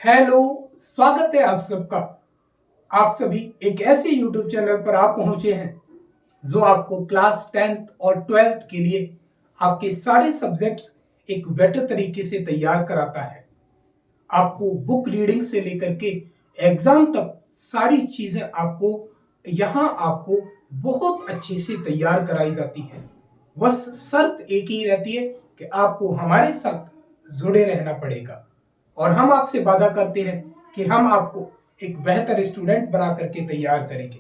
Hello, स्वागत है आप सबका। आप सभी एक ऐसे YouTube चैनल पर आप पहुंचे हैं जो आपको क्लास 10th और 12th के लिए आपके सारे सब्जेक्ट्स एक बेटर तरीके से तैयार कराता है। आपको बुक रीडिंग से लेकर के एग्जाम तक सारी चीजें आपको बहुत अच्छे से तैयार कराई जाती हैं। बस शर्त एक ही रहती है कि आपको हमारे साथ जुड़े रहना पड़ेगा और हम आपसे वादा करते हैं कि हम आपको एक बेहतर स्टूडेंट बना करके तैयार करेंगे।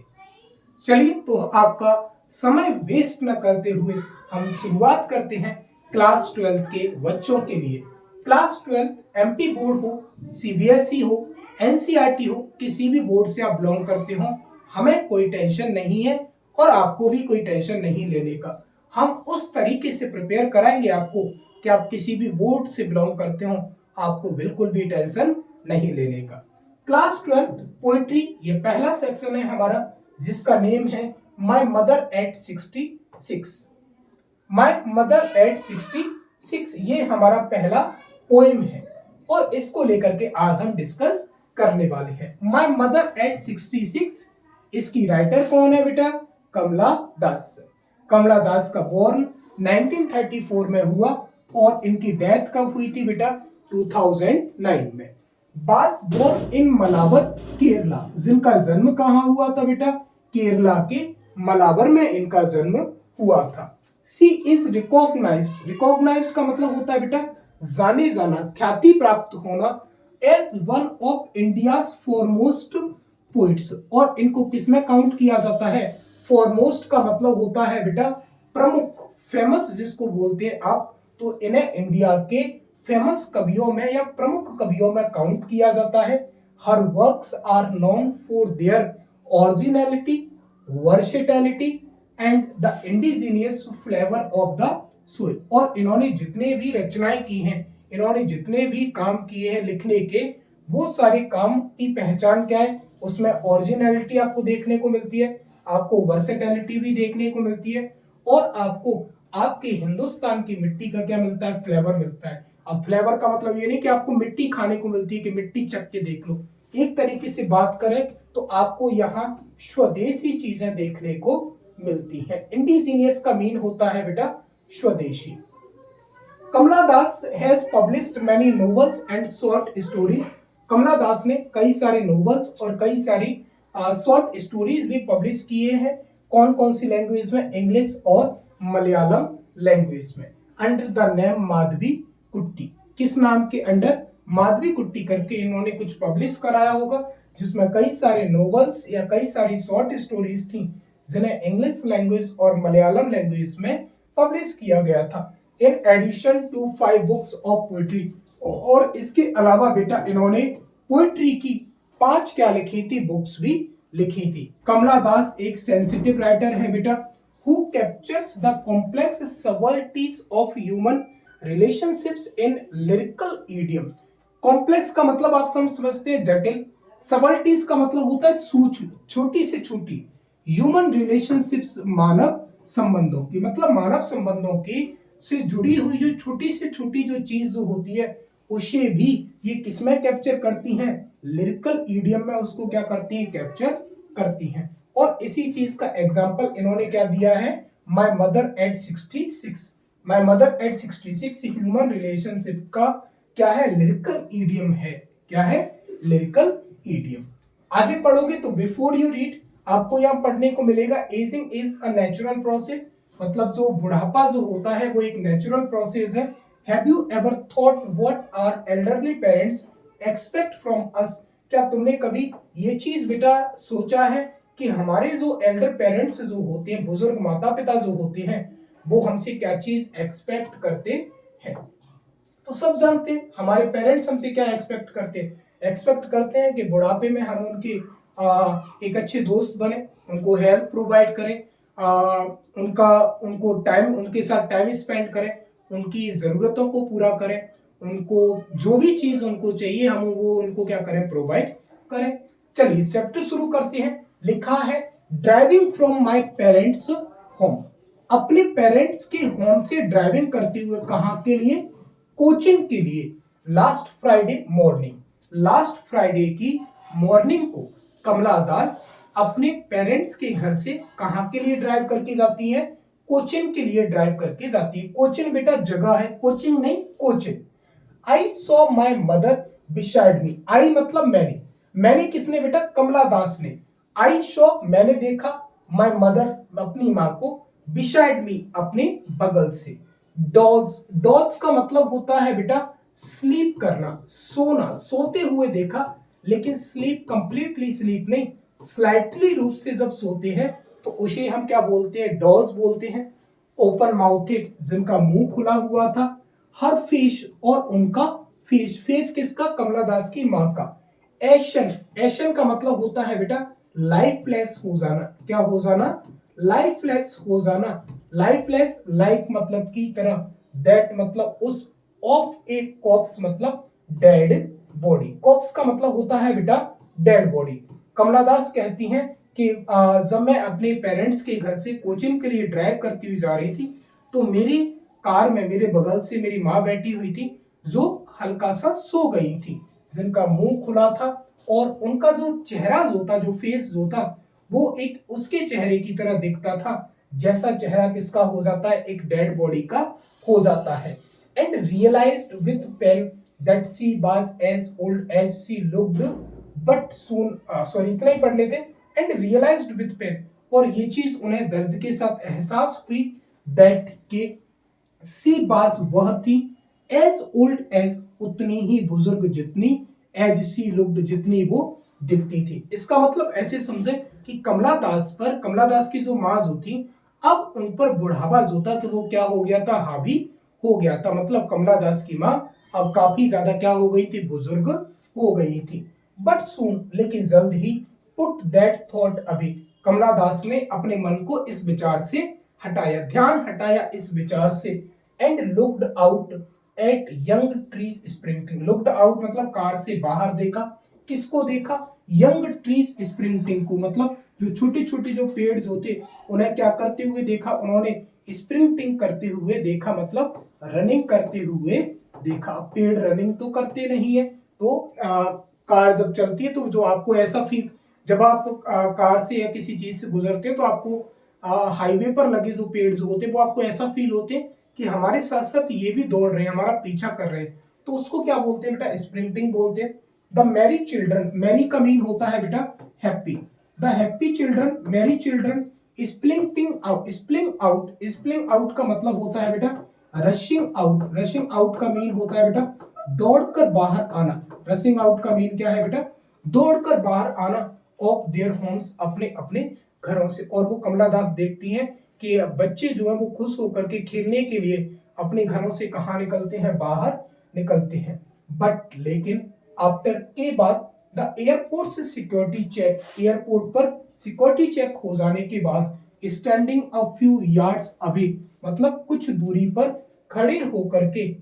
चलिए तो आपका समय वेस्ट न करते हुए हम शुरुआत करते हैं क्लास 12 के बच्चों के लिए। क्लास 12 एमपी बोर्ड हो, सीबीएसई हो, एनसीईआरटी हो, किसी भी बोर्ड से आप बिलोंग करते हो, हमें कोई टेंशन नहीं है और आपको भी कोई टेंशन नहीं लेने का। हम उस तरीके से प्रिपेयर कराएंगे आपको कि आप किसी भी बोर्ड से बिलोंग करते हो, आपको बिल्कुल भी टेंशन नहीं लेने का। क्लास 12 पोइट्री ये पहला सेक्शन है हमारा, जिसका नेम है my mother eight 66। My mother eight 66 ये हमारा पहला पोएम है और इसको लेकर के आज हम डिस्कस करने वाले हैं। माई मदर एट 66 इसकी राइटर कौन है बेटा? कमला दास। कमला दास का बोर्न 1934 में हुआ और इनकी डेथ कब हुई थी बेटा? 2009 में। बास बोर्न इन मलावर केरला। जिनका जन्म कहाँ हुआ था बेटा? केरला के मलावर में इनका जन्म हुआ था। सी इज रिकॉग्नाइज्ड। रिकॉग्नाइज्ड का मतलब होता है बेटा जाने जाना, ख्याति प्राप्त होना, as one of India's foremost poets. और इनको किसमें काउंट किया जाता है? फॉरमोस्ट का मतलब होता है बेटा प्रमुख, फेमस जिसको बोलते हैं आप, तो इन्हें इंडिया के फेमस कवियों में या प्रमुख कवियों में काउंट किया जाता है। हर works are known for their originality, versatility and the indigenous flavour of the soil. और इन्होंने जितने भी रचनाएं की हैं, इन्होंने जितने भी काम किए हैं लिखने के, वो सारे काम की पहचान क्या है? उसमें ओरिजिनलिटी आपको देखने को मिलती है, आपको वर्सेटिलिटी भी देखने को मिलती है और आपको आपके हिंदुस्तान की मिट्टी का क्या मिलता है? फ्लेवर मिलता है। अब फ्लेवर का मतलब ये नहीं कि आपको मिट्टी खाने को मिलती है कि मिट्टी चख के देख लो। एक तरीके से बात करें तो आपको यहाँ स्वदेशी चीजें देखने को मिलती है। इंडिजीनियस का मीन होता है बेटा स्वदेशी। Kamala Das has published many novels and short stories. Kamala Das ने कई सारे नोवेल्स और कई सारी शॉर्ट स्टोरीज भी पब्लिश किए हैं। कौन कौन सी लैंग्वेज में? इंग्लिश और मलयालम लैंग्वेज में। अंडर द नेम माधवी कुट्टी। किस नाम के अंडर? माधवी कुट्टी करके इन्होंने कुछ पब्लिश कराया होगा, जिसमें कई सारे नोवेल्स या कई सारी शॉर्ट स्टोरीज थी जिन्हें इंग्लिश लैंग्वेज और मलयालम लैंग्वेज में पब्लिश किया गया था। In addition to 5 books of poetry. और इसके अलावा बेटा इन्होंने पोइट्री की 5 क्या लिखी थी? बुक्स भी लिखी थी। कमला दास एक सेंसिटिव राइटर है बेटा, who captures the complex subtleties of human relationships in lyrical idiom। Complex का मतलब आप समझते हैं जटिल, सबल्टीज का मतलब होता है सूक्ष्म, छोटी से छोटी, ह्यूमन रिलेशनशिप्स मानव संबंधों की, मतलब मानव संबंधों की से जुड़ी हुई जो छोटी से छोटी जो चीज जो होती है उसे भी ये किसमें कैप्चर करती हैं? लिरिकल ईडियम में उसको क्या करती हैं? कैप्चर करती हैं। और इसी चीज का एग्जाम्पल इन्होंने क्या दिया है? My mother eight 66। My mother eight 66 human relationship का क्या है? लिरिकल ईडियम है। क्या है? Lyrical idiom. आगे पढ़ोगे तो बिफोर यू रीड आपको यहाँ पढ़ने को मिलेगा ageing is a natural process. मतलब जो बुढ़ापा जो होता है वो एक नेचुरल प्रोसेस है। Have you ever thought what our elderly parents expect from us. क्या तुमने कभी ये चीज बेटा सोचा है कि हमारे जो एल्डर पेरेंट्स जो होते हैं, बुजुर्ग माता पिता जो होते हैं, वो हमसे क्या चीज एक्सपेक्ट करते हैं? तो सब जानते हैं हमारे पेरेंट्स हमसे क्या एक्सपेक्ट करते हैं। एक्सपेक्ट करते हैं कि बुढ़ापे में हम उनके एक अच्छे दोस्त बने, उनको हेल्प प्रोवाइड करें, उनको टाइम, उनके साथ टाइम स्पेंड करें, उनकी ज़रूरतों को पूरा करें, उनको जो भी चीज़ उनको चाहिए हम वो उनको क्या करें? प्रोवाइड करें। चलिए चैप्टर शुरू करते हैं। लिखा है driving from my parents home. अपने पेरेंट्स के होम से ड्राइविंग करते हुए कहाँ के लिए? कोचिंग के लिए। Last Friday morning. Last Friday की मॉर्निंग को कमला दास अपने पेरेंट्स के घर से कहां के लिए ड्राइव करके जाती है? कोचिन के लिए ड्राइव करके जाती है। कोचिन बेटा जगह है, कोचिंग नहीं, Cochin. I saw my mother beside me. I मतलब मैंने किसने बेटा? कमला दास ने। आई सॉ मैंने देखा, माई मदर अपनी माँ को, बिसाइड मी अपने बगल से। डॉज, डॉज का मतलब होता है बेटा स्लीप करना, सोना, सोते हुए देखा। लेकिन स्लीप कंप्लीटली स्लीप नहीं, स्लाइटली रूप से जब सोते हैं तो उसे हम क्या बोलते हैं? डॉज बोलते हैं। ओपन माउथेड जिनका मुंह खुला हुआ था। हर फेस और उनका फेस, फेस किसका? कमला दास की माँ का। एशन, एशन का मतलब होता है बेटा लाइफलेस हो जाना। क्या हो जाना? लाइफलेस हो जाना। लाइफलेस, लाइफ मतलब की तरह, दैट मतलब उस, ऑफ ए कॉप्स मतलब डेड बॉडी। कॉप्स का मतलब होता है बेटा डेड बॉडी। कमला दास कहती हैं कि जब मैं अपने पेरेंट्स के घर से कोचिंग के लिए ड्राइव करती हुई जा रही थी तो मेरी कार में मेरे बगल से मेरी माँ बैठी हुई थी जो हल्का सा सो गई थी, जिनका मुंह खुला था और उनका जो चेहरा जो था, जो फेस जो था, वो एक उसके चेहरे की तरह दिखता था जैसा चेहरा किसका हो जाता है? एक डेड बॉडी का हो जाता है। And realised with pain that she was as old as she looked, but soon, sorry इतना ही पढ़ लेते। एंड रियलाइज्ड विथ पेन, और ये चीज उन्हें दर्द के साथ एहसास हुई, दैट के सी बास वह थी, एज ओल्ड एज उतनी ही बुजुर्ग जितनी, एज सी लुक्ड जितनी वो दिखती थी। इसका मतलब ऐसे समझे कि कमला दास पर, कमला दास की जो माँ जो थी, अब उन पर बुढ़ापा जो था कि वो क्या हो गया था? हावी हो गया था। मतलब कमला दास की माँ अब काफी ज्यादा क्या हो गई थी? बुजुर्ग हो गई थी। बट सून, लेकिन जल्द ही, पुट दैट थॉट अवे, कमला दास ने अपने मन को इस विचार से हटाया, ध्यान हटाया इस विचार से। And looked out at young trees sprinting. Looked out मतलब कार से बाहर देखा। किसको देखा? यंग ट्रीज स्प्रिंटिंग को, मतलब जो छोटे छोटे जो पेड़ जो थे उन्हें क्या करते हुए देखा? उन्होंने स्प्रिंटिंग करते हुए देखा, मतलब रनिंग करते हुए देखा। पेड़ रनिंग तो करते नहीं है, तो कार जब चलती है तो जो आपको ऐसा फील, जब आप कार से या किसी चीज से गुजरते हैं तो आपको हाईवे पर लगे जो पेड़ जो होते हैं वो आपको ऐसा फील होते हैं कि हमारे साथ साथ ये भी दौड़ रहे हैं, हमारा पीछा कर रहे हैं। तो उसको क्या बोलते हैं बेटा? स्प्रिंटिंग बोलते हैं। द मैरी चिल्ड्रन, मैरी का मीन होता है बेटा happy. The happy children, merry children, splinting out, spring out, spring out का मतलब होता है बेटा रशिंग आउट। रशिंग आउट का मीन होता है बेटा दौड़कर बाहर आना। रशिंग आउट का मीन क्या है बेटा? दौड़कर बाहर आना ऑफ देयर होम्स, अपने अपने घरों से। और वो कमला दास देखती हैं कि बच्चे जो है वो खुश होकर के खेलने के लिए अपने घरों से कहाँ निकलते हैं? बाहर निकलते हैं। बट लेकिन आफ्टर के बाद द एयरपोर्ट से सिक्योरिटी चेक, एयरपोर्ट पर सिक्योरिटी चेक हो जाने के बाद, standing a few yards away, मतलब कुछ दूरी पर खड़े होकर के,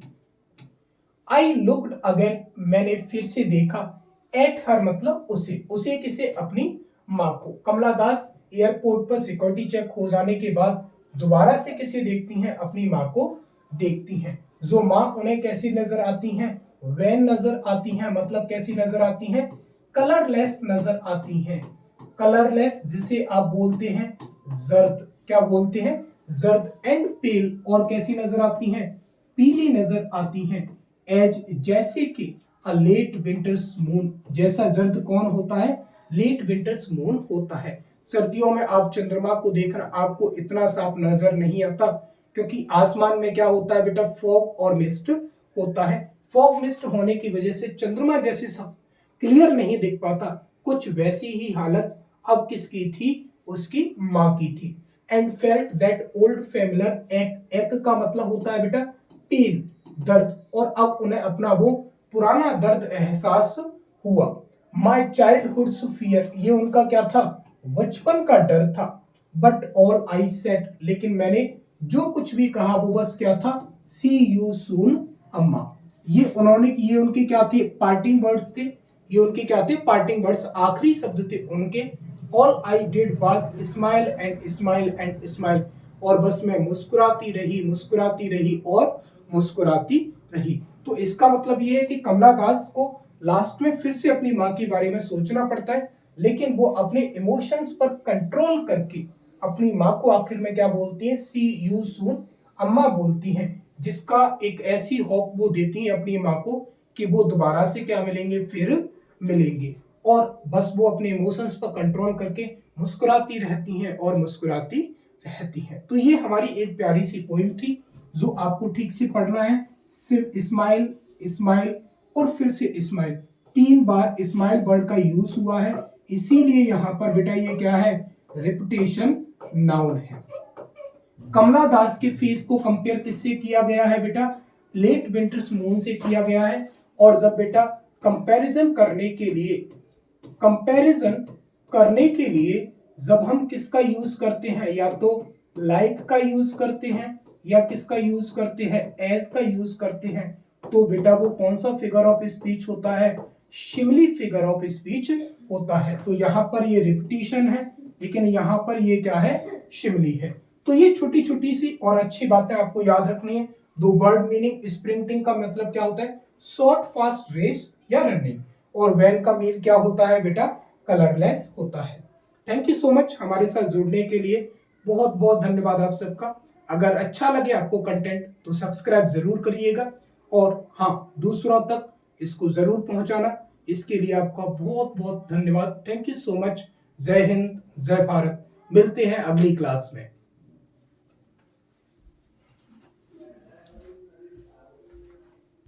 आई लुक्ड अगेन, मैंने फिर से देखा, एट हर मतलब उसे, उसे किसे? अपनी माँ को। कमला दास एयरपोर्ट पर सिक्योरिटी चेक हो जाने के बाद दोबारा से किसे देखती हैं? अपनी माँ को देखती हैं। जो माँ उन्हें कैसी नजर आती हैं? वैन नजर आती हैं, मतलब कैसी नजर आती हैं? कलरलेस नजर आती हैं। कलरलेस जिसे आप बोलते हैं जर्द, क्या बोलते हैं? जर्द। एंड पेल, और कैसी नजर आती हैं? पीली नजर आती हैं। एज जैसे कि अ लेट विंटर्स मून, जैसा जर्द कौन होता है? लेट विंटर्स मून होता है। सर्दियों में आप चंद्रमा को देखना आपको इतना साफ नजर नहीं आता, क्योंकि आसमान में क्या होता है बेटा? फॉग और मिस्ट होता है। फॉग मिस्ट होने की वजह से चंद्रमा जैसे सब क्लियर नहीं दिख पाता। कुछ वैसी ही हालत अब किसकी थी? उसकी माँ की थी। And felt that old familiar एक, एक का मतलब होता है बेटा पेन, दर्द। और अब उन्हें अपना वो पुराना दर्द एहसास हुआ। माई चाइल्डहुड्स फियर, ये उनका क्या था? बचपन का डर था। बट ऑल आई सेड, लेकिन मैंने जो कुछ भी कहा वो बस क्या था? सी यू सून अम्मा। ये उन्होंने, ये उनके क्या थे? पार्टिंग वर्ड्स थे। ये उनके क्या थे? पार्टिंग वर्ड्स, आखिरी शब्द थे उनके। All I did was smile and smile and smile, और बस मैं मुस्कुराती रही, मुस्कुराती रही और मुस्कुराती रही। तो इसका मतलब ये है कि कमला दास को लास्ट में फिर से अपनी माँ के बारे में सोचना पड़ता है, लेकिन वो अपने इमोशंस पर कंट्रोल करके अपनी माँ को आखिर में क्या बोलती है, सी यू सून, अम्मा बोलती हैं, जिसका एक ऐसी होप वो देती है अपनी माँ को कि वो दोबारा से क्या मिलेंगे, फिर मिलेंगे। और बस वो अपने इमोशंस पर कंट्रोल करके मुस्कुराती रहती हैं और मुस्कुराती रहती हैं। तो ये हमारी एक प्यारी सी पोइम थी जो आपको ठीक से पढ़ना है। सिर्फ स्माइल, स्माइल और फिर से स्माइल, 3 बार स्माइल वर्ड का यूज हुआ है, इसीलिए यहाँ पर बेटा ये क्या है, रिपीटेशन नाउन है। कमला दास के फेस को कंपेयर किससे किया गया है बेटा, लेट विंटर्स मून से किया गया है। और जब बेटा कंपैरिजन करने के लिए, कंपैरिजन करने के लिए जब हम किसका यूज करते हैं, या तो लाइक का यूज करते हैं या किसका यूज करते हैं, एज का यूज करते हैं, तो बेटा वो कौन सा फिगर ऑफ स्पीच होता है, शिमली फिगर ऑफ स्पीच होता है। तो यहाँ पर ये रिपीटिशन है, लेकिन यहाँ पर ये क्या है, शिमली है। तो ये छोटी छोटी सी और अच्छी बातें आपको याद रखनी है। दो वर्ड मीनिंग, स्प्रिंटिंग का मतलब क्या होता है, शॉर्ट फास्ट रेस या रनिंग, और वैन का मीन क्या होता है बेटा, कलरलेस होता है। थैंक यू सो मच हमारे साथ जुड़ने के लिए, बहुत बहुत धन्यवाद आप सबका। अगर अच्छा लगे आपको कंटेंट तो सब्सक्राइब जरूर करिएगा, और हाँ, दूसरों तक इसको जरूर पहुंचाना। इसके लिए आपका बहुत बहुत धन्यवाद। Thank you so much. जय हिंद, जय भारत। मिलते हैं अगली क्लास में।